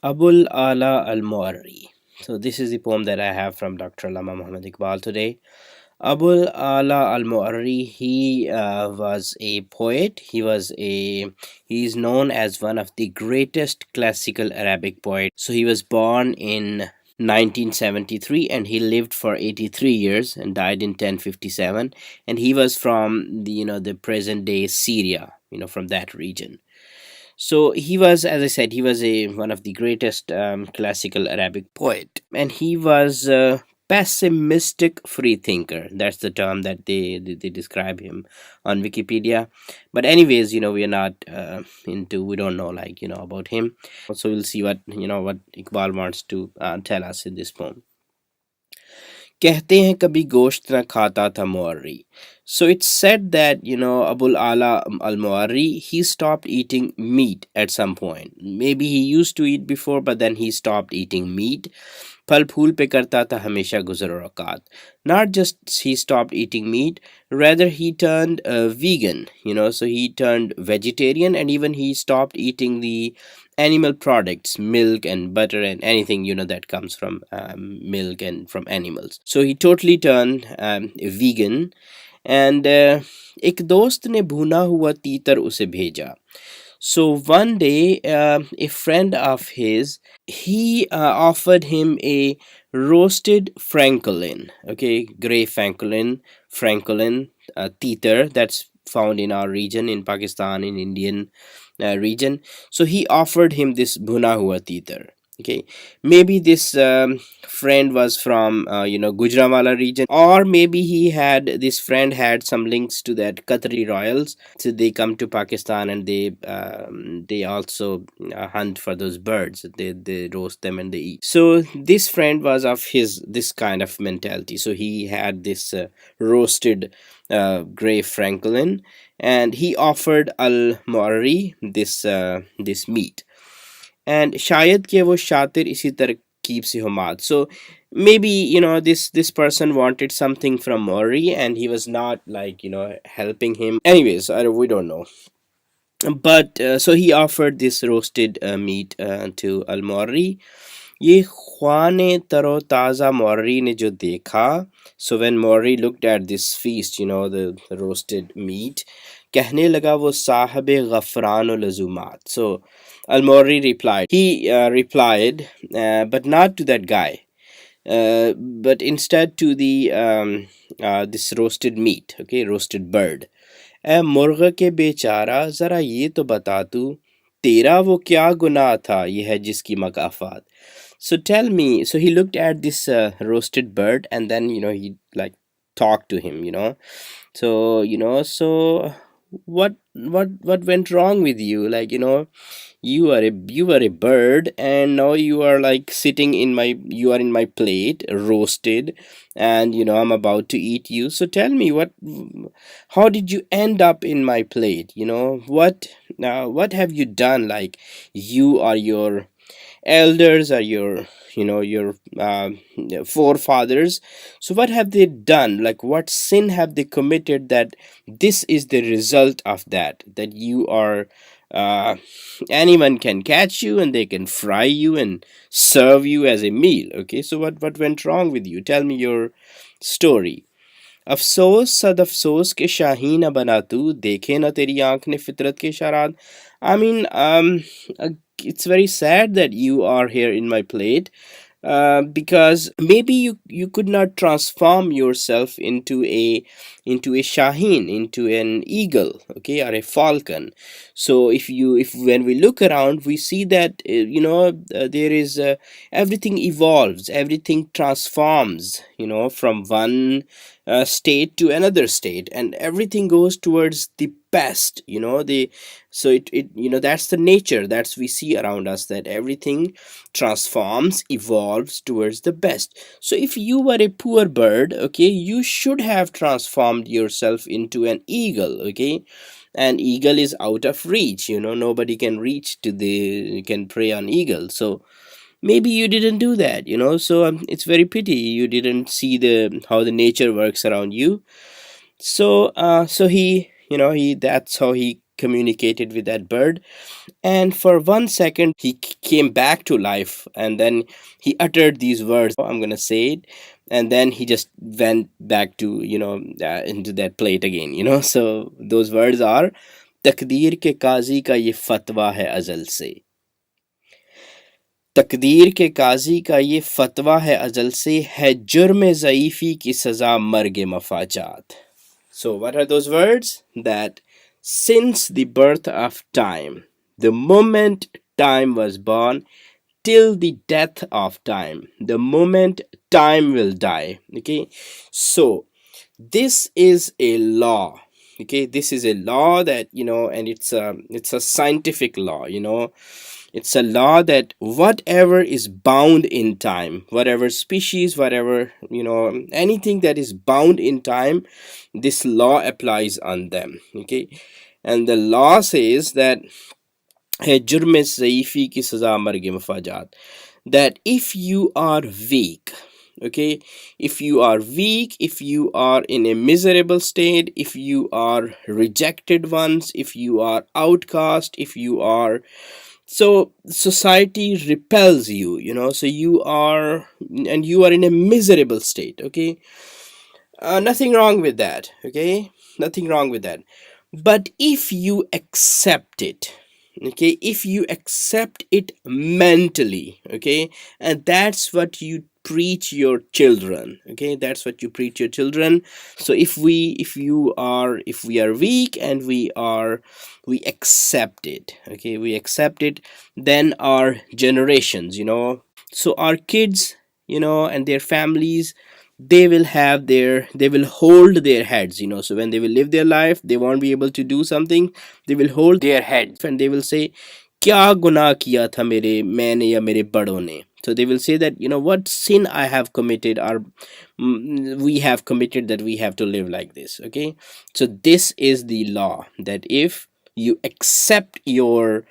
Abul Ala Al Muarri. So, this is the poem that I have from Dr. Allama Muhammad Iqbal today. Abul Ala Al Muarri, he was a poet. He is known as one of the greatest classical Arabic poets. So, he was born in 1973 and he lived for 83 years and died in 1057, and he was from the present day Syria, from that region. So he was, as I said, he was a one of the greatest classical Arabic poet, and he was a pessimistic free thinker. That's the term that they describe him on Wikipedia. But anyways, we are not into, we don't know, like, about him. So we'll see what Iqbal wants to tell us in this poem. कहते हैं कभी गोश्त न खाता था मुअर्री. So it's said that Abul Ala al Muarri, he stopped eating meat at some point. Maybe he used to eat before, but then he stopped eating meat. फल फूल पे करता था हमेशा गुजर औकात. Not just he stopped eating meat, rather he turned vegan. So he turned vegetarian, and even he stopped eating the animal products, milk and butter and anything that comes from milk and from animals. So he totally turned vegan. And एक दोस्त ने भुना हुआ तीतर उसे भेजा. So one day, a friend of his, he offered him a roasted francolin. Okay, gray francolin, teeter, that's found in our region, in Pakistan, in Indian region. So he offered him this bhuna hua teeter. Okay, maybe this friend was from Gujranwala region, or maybe this friend had some links to that Qatari royals. So they come to Pakistan and they also hunt for those birds. They roast them and they eat. So this friend was of his this kind of mentality. So he had this roasted gray francolin, and he offered Al Muarri this meat. And शायद कि वो शातिर इसी तरकीब से हो माद. So maybe this person wanted something from Mori, and he was not, like, helping him. Anyways, we don't know. But so he offered this roasted meat to Al Mori. ये ख्वाने तरो ताज़ा मौर्री ने जो देखा. So when Mori looked at this feast, the roasted meat, कहने लगा वो साहब गफरान व लज़ूमात. So Al-Mawri replied, but not to that guy, but instead to the this roasted meat, okay, roasted bird. ए मुर्ग के बेचारा जरा ये तो बता तू, तेरा वो क्या गुनाह था ये है जिसकी मकाफात. So tell me. So he looked at this roasted bird, and then he, like, talked to him. So what went wrong with you? Like, you are a bird, and now you are, like, you are in my plate, roasted, and I'm about to eat you. So tell me, how did you end up in my plate? What have you done? Like, you or your elders, or your forefathers, so what have they done? Like, what sin have they committed that this is the result of that you are, uh, anyone can catch you and they can fry you and serve you as a meal. Okay, so what went wrong with you? Tell me your story. अफसोस सद अफसोस के शाहीन न बना तू, देखे ना तेरी आंख ने फितरत के इशारात. I mean, it's very sad that you are here in my plate, because maybe you could not transform yourself into a shaheen, into an eagle, okay, or a falcon. So if when we look around, we see that there is everything evolves, everything transforms, from one state to another state, and everything goes towards the best. So it that's the nature that's we see around us, that everything transforms, evolves towards the best. So if you were a poor bird, okay, you should have transformed yourself into an eagle. Okay, an eagle is out of reach. Nobody can reach to the can prey on eagle. So maybe you didn't do that. So it's very pity you didn't see the how the nature works around you. So he that's how he communicated with that bird, and for 1 second he came back to life, and then he uttered these words, I'm gonna say it, and then he just went back to, into that plate again, so those words are, तकदीर के काजी का ये फतवा है अजल से, तकदीर के काजी का ये फतवा है अजल से, है जुर्म ज़ईफ़ी की सज़ा मर्ग मफाजात. So what are those words? That since the birth of time, the moment time was born, till the death of time, the moment time will die. Okay, so this is a law. Okay, this is a law that, and it's a scientific law. It's a law that whatever is bound in time, whatever species, whatever, anything that is bound in time, this law applies on them. Okay, and the law says that है जुर्म ज़ईफ़ी की सज़ा मर्ग मफाजात, that if you are weak, okay, if you are weak, if you are in a miserable state, if you are rejected ones, if you are outcast, if you are, so society repels you, so you are, and you are in a miserable state. Okay, nothing wrong with that. Okay, nothing wrong with that. But if you accept it, okay, if you accept it mentally, okay, and that's what you preach your children, okay, that's what you preach your children. So if we are weak and we accept it, okay, we accept it, then our generations, so our kids, and their families, they will hold their heads, so when they will live their life, they won't be able to do something, they will hold their head and they will say, क्या गुनाह किया था मेरे मैंने या मेरे बड़ों ने. So they will say that, what sin I have committed, or we have committed, that we have to live like this. Okay, so this is the law, that if you accept your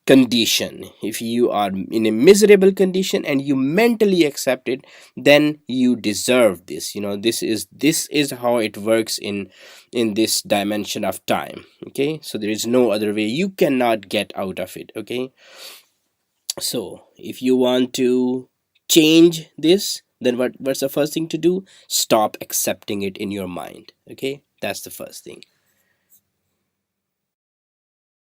condition, if you are in a miserable condition and you mentally accept it, then you deserve this. This is how it works in this dimension of time. Okay, so there is no other way, you cannot get out of it. Okay, so if you want to change this, then what's the first thing to do? Stop accepting it in your mind. Okay, that's the first thing.